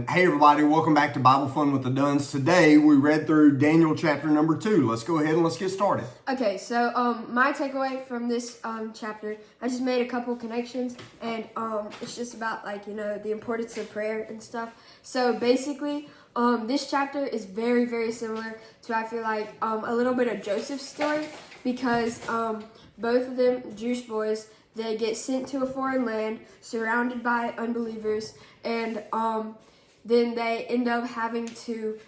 Hey everybody, welcome back to Bible Fun with the Duns. Today we read through Daniel chapter number 2. Let's go ahead and let's get started. Okay, so my takeaway from this chapter, I just made a couple connections, and it's just about the importance of prayer and stuff. So basically, this chapter is very, very similar to, I feel like, a little bit of Joseph's story, because both of them, Jewish boys, they get sent to a foreign land surrounded by unbelievers, and then they end up having to,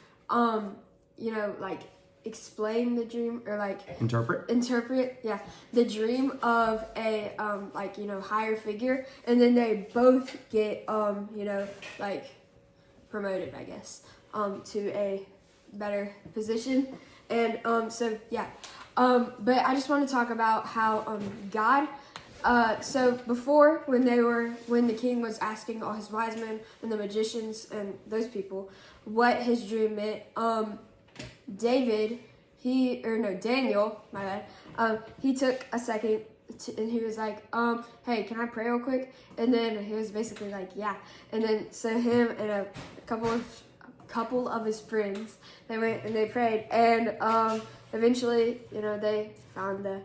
explain the dream, or interpret the dream of a higher figure, and then they both get promoted, I guess, to a better position. And but I just want to talk about how God, so before, when the king was asking all his wise men and the magicians and those people what his dream meant, Daniel, my bad, he took a second and he was like, hey, can I pray real quick? And then he was basically like, yeah. And then so him and a couple of his friends, they went and they prayed, and eventually, they found the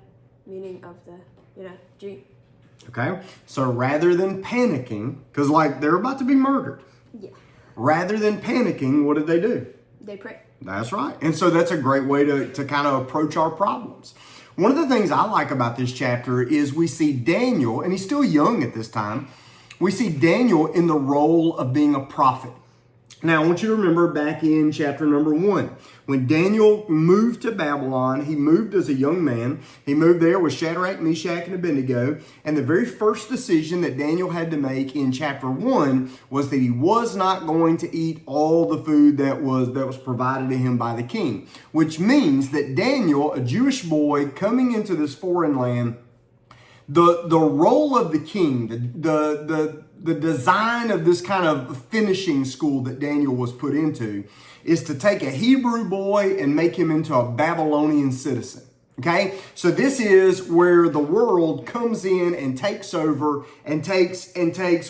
meaning of the dream. Okay, so rather than panicking, because they're about to be murdered. Yeah. Rather than panicking, what did they do? They prayed. That's right. And so that's a great way to kind of approach our problems. One of the things I like about this chapter is we see Daniel, and he's still young at this time, we see Daniel in the role of being a prophet. Now, I want you to remember back in chapter number 1, when Daniel moved to Babylon, he moved as a young man. He moved there with Shadrach, Meshach, and Abednego. And the very first decision that Daniel had to make in chapter 1 was that he was not going to eat all the food that was provided to him by the king, which means that Daniel, a Jewish boy coming into this foreign land, the role of the king, the design of this kind of finishing school that Daniel was put into is to take a Hebrew boy and make him into a Babylonian citizen. Okay? So this is where the world comes in and takes over and takes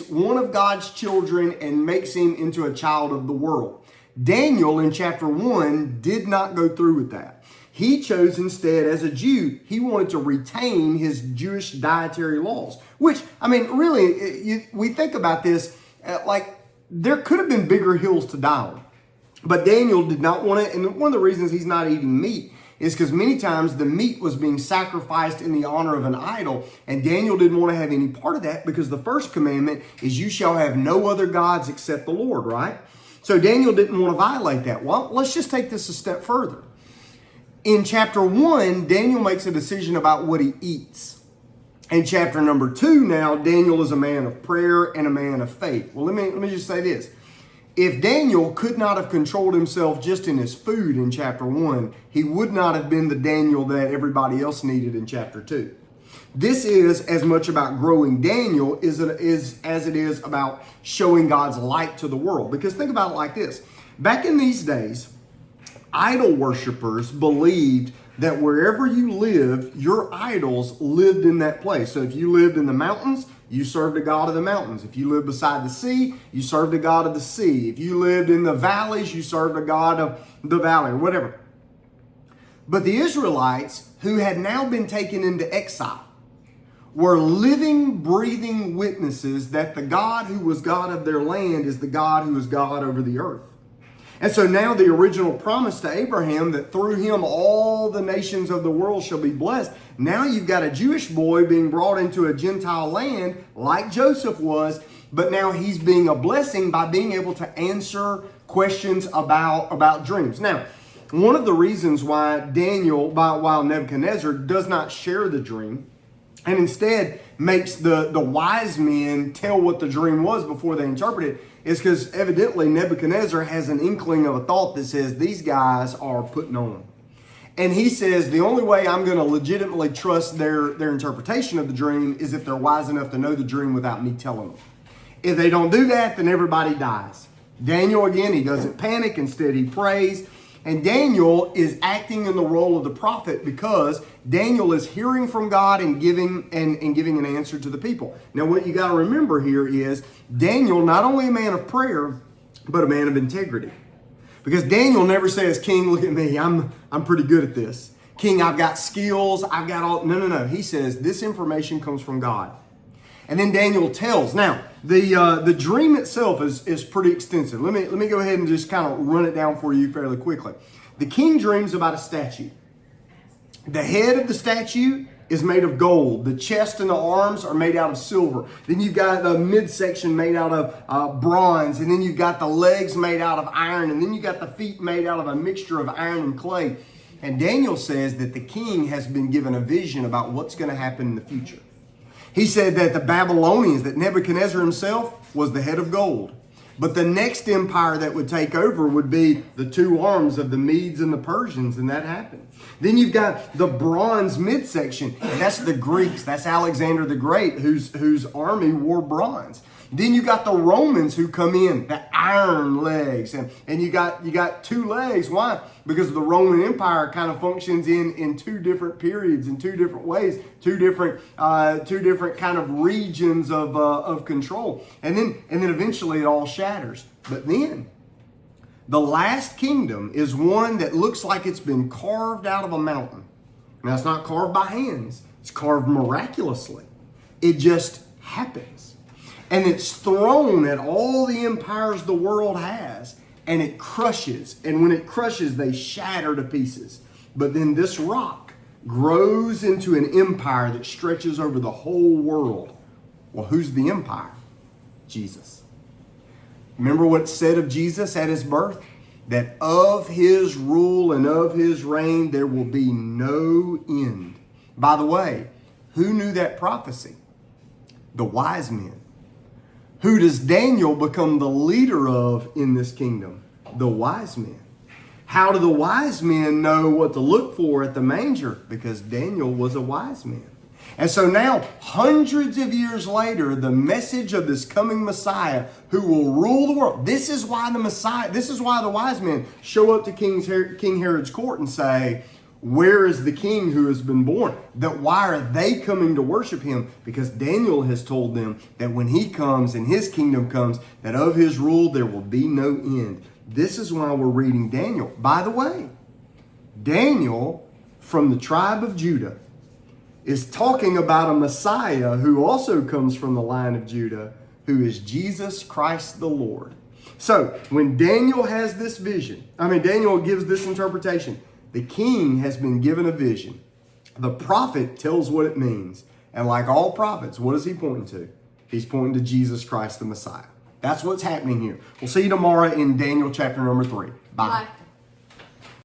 one of God's children and makes him into a child of the world. Daniel in chapter 1 did not go through with that. He chose instead, as a Jew, he wanted to retain his Jewish dietary laws, which, really, we think about this, there could have been bigger hills to die on. But Daniel did not want to, and one of the reasons he's not eating meat is because many times the meat was being sacrificed in the honor of an idol, and Daniel didn't want to have any part of that because the first commandment is you shall have no other gods except the Lord, right? So Daniel didn't want to violate that. Well, let's just take this a step further. In chapter 1, Daniel makes a decision about what he eats. In chapter number 2 now, Daniel is a man of prayer and a man of faith. Well, let me just say this. If Daniel could not have controlled himself just in his food in chapter 1, he would not have been the Daniel that everybody else needed in chapter 2. This is as much about growing Daniel as it is about showing God's light to the world. Because think about it like this. Back in these days, idol worshipers believed that wherever you lived, your idols lived in that place. So if you lived in the mountains, you served a god of the mountains. If you lived beside the sea, you served a god of the sea. If you lived in the valleys, you served a god of the valley, or whatever. But the Israelites, who had now been taken into exile, were living, breathing witnesses that the God who was God of their land is the God who is God over the earth. And so now the original promise to Abraham that through him all the nations of the world shall be blessed. Now you've got a Jewish boy being brought into a Gentile land like Joseph was, but now he's being a blessing by being able to answer questions about dreams. Now, one of the reasons why while Nebuchadnezzar does not share the dream and instead makes the wise men tell what the dream was before they interpret it, is because evidently Nebuchadnezzar has an inkling of a thought that says these guys are putting on. And he says the only way I'm going to legitimately trust their interpretation of the dream is if they're wise enough to know the dream without me telling them. If they don't do that, then everybody dies. Daniel, again, he doesn't panic. Instead, he prays. And Daniel is acting in the role of the prophet because Daniel is hearing from God and giving an answer to the people. Now, what you got to remember here is Daniel, not only a man of prayer, but a man of integrity. Because Daniel never says, King, look at me. I'm pretty good at this. King, I've got skills. I've got all. No. He says this information comes from God. And then Daniel tells. Now, the dream itself is pretty extensive. Let me go ahead and just kind of run it down for you fairly quickly. The king dreams about a statue. The head of the statue is made of gold. The chest and the arms are made out of silver. Then you've got the midsection made out of bronze. And then you've got the legs made out of iron. And then you've got the feet made out of a mixture of iron and clay. And Daniel says that the king has been given a vision about what's going to happen in the future. He said that the Babylonians, that Nebuchadnezzar himself was the head of gold. But the next empire that would take over would be the two arms of the Medes and the Persians, and that happened. Then you've got the bronze midsection, and that's the Greeks. That's Alexander the Great, whose army wore bronze. Then you got the Romans who come in, the iron legs, and you got two legs. Why? Because the Roman Empire kind of functions in two different periods, in two different ways, two different kind of regions of control, and then eventually it all shatters. But then the last kingdom is one that looks like it's been carved out of a mountain. Now it's not carved by hands; it's carved miraculously. It just happens. And it's thrown at all the empires the world has, and it crushes. And when it crushes, they shatter to pieces. But then this rock grows into an empire that stretches over the whole world. Well, who's the empire? Jesus. Remember what it said of Jesus at his birth? That of his rule and of his reign there will be no end. By the way, who knew that prophecy? The wise men. Who does Daniel become the leader of in this kingdom? The wise men. How do the wise men know what to look for at the manger? Because Daniel was a wise man. And so now, hundreds of years later, the message of this coming Messiah who will rule the world. This is why the wise men show up to King Herod's court and say, where is the king who has been born? That why are they coming to worship him? Because Daniel has told them that when he comes and his kingdom comes, that of his rule there will be no end. This is why we're reading Daniel. By the way, Daniel from the tribe of Judah is talking about a Messiah who also comes from the line of Judah, who is Jesus Christ the Lord. So when Daniel has this vision, Daniel gives this interpretation. The king has been given a vision. The prophet tells what it means. And like all prophets, what is he pointing to? He's pointing to Jesus Christ the Messiah. That's what's happening here. We'll see you tomorrow in Daniel chapter number 3. Bye. Bye.